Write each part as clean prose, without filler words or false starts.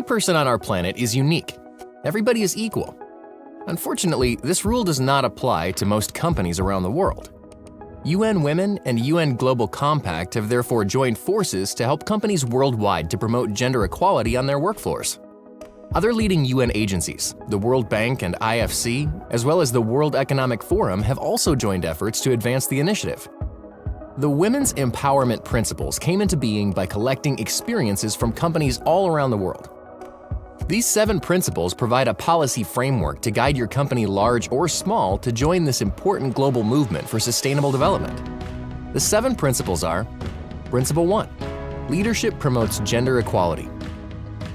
Every person on our planet is unique. Everybody is equal. Unfortunately, this rule does not apply to most companies around the world. UN Women and UN Global Compact have therefore joined forces to help companies worldwide to promote gender equality on their work floors. Other leading UN agencies, the World Bank and IFC, as well as the World Economic Forum, have also joined efforts to advance the initiative. The Women's Empowerment Principles came into being by collecting experiences from companies all around the world. These 7 principles provide a policy framework to guide your company, large or small, to join this important global movement for sustainable development. The 7 principles are: Principle 1. Leadership promotes gender equality.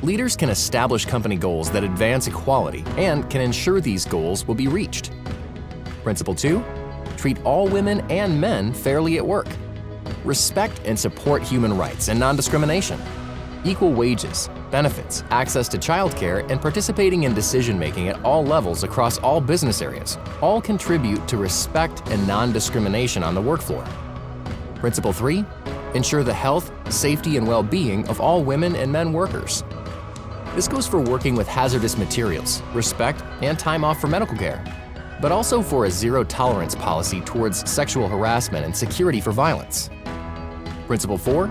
Leaders can establish company goals that advance equality and can ensure these goals will be reached. Principle 2. Treat all women and men fairly at work. Respect and support human rights and non-discrimination. Equal wages, benefits, access to childcare, and participating in decision-making at all levels across all business areas all contribute to respect and non-discrimination on the work floor. Principle 3. Ensure the health, safety, and well-being of all women and men workers. This goes for working with hazardous materials, respect, and time off for medical care, but also for a zero-tolerance policy towards sexual harassment and security for violence. Principle 4.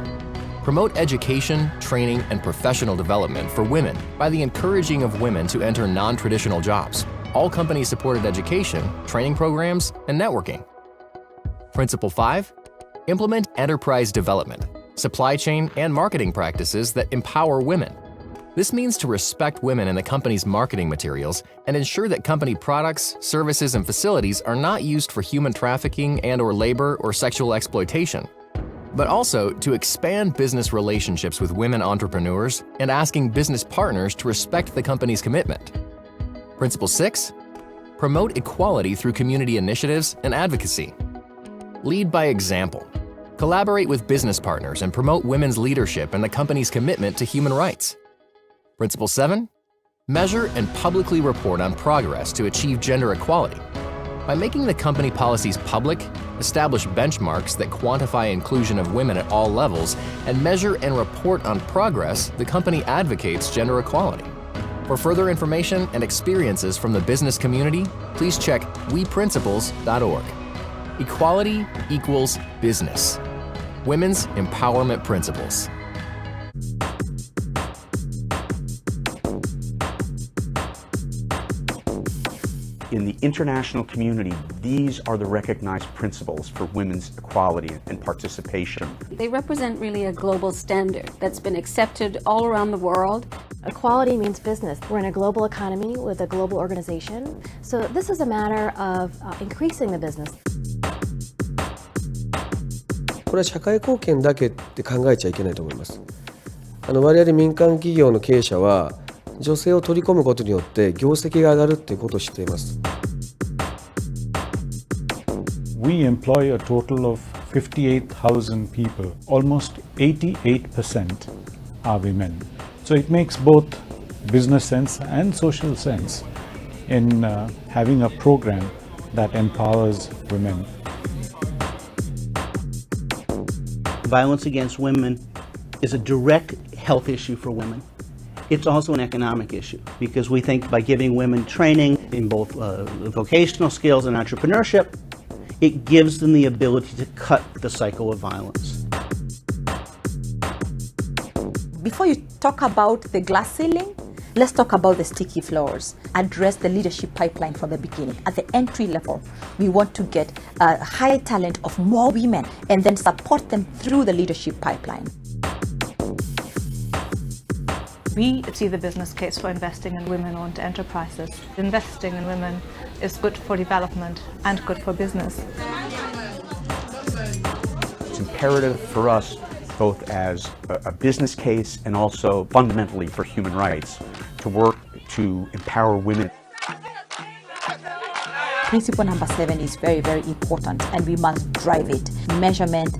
Promote education, training, and professional development for women by the encouraging of women to enter non-traditional jobs. All company-supported education, training programs, and networking. Principle 5. Implement enterprise development, supply chain, and marketing practices that empower women. This means to respect women in the company's marketing materials and ensure that company products, services, and facilities are not used for human trafficking and/or labor or sexual exploitation, but also to expand business relationships with women entrepreneurs and asking business partners to respect the company's commitment. Principle 6. Promote equality through community initiatives and advocacy. Lead by example. Collaborate with business partners and promote women's leadership and the company's commitment to human rights. Principle 7. Measure and publicly report on progress to achieve gender equality. By making the company policies public, establish benchmarks that quantify inclusion of women at all levels, and measure and report on progress, the company advocates gender equality. For further information and experiences from the business community, please check weprinciples.org. Equality equals business. Women's Empowerment Principles. In the international community, these are the recognized principles for women's equality and participation. They represent really a global standard that's been accepted all around the world. Equality means business. We're in a global economy with a global organization. So this is a matter of increasing the business. これは社会貢献だけって考えちゃいけないと思います。我々民間企業の経営者は女性を取り込むことによって業績が上がるっていうことを知っています。We employ a total of 58,000 people. Almost 88% are women. So it makes both business sense and social sense in having a program that empowers women. Violence against women is a direct health issue for women. It's also an economic issue because we think by giving women training in both vocational skills and entrepreneurship, it gives them the ability to cut the cycle of violence. Before you talk about the glass ceiling, let's talk about the sticky floors. Address the leadership pipeline from the beginning. At the entry level, we want to get a high talent of more women and then support them through the leadership pipeline. We see the business case for investing in women-owned enterprises. Investing in women is good for development and good for business. It's imperative for us, both as a business case and also fundamentally for human rights, to work to empower women. Principle number 7 is very, very important, and we must drive it. Measurement,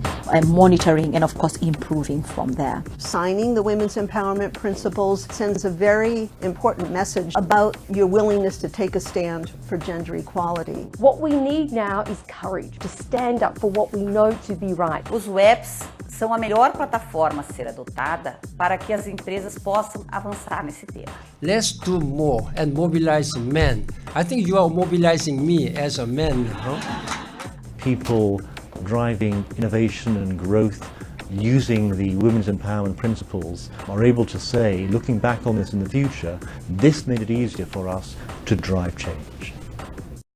monitoring, and of course improving from there. Signing the Women's Empowerment Principles sends a very important message about your willingness to take a stand for gender equality. What we need now is courage to stand up for what we know to be right. Os WEPs são a melhor plataforma a ser adotada para que as empresas possam avançar nesse tema. Let's do more and mobilize men. I think you are mobilizing me as a man. People driving innovation and growth using the Women's Empowerment Principles are able to say, looking back on this in the future, this made it easier for us to drive change.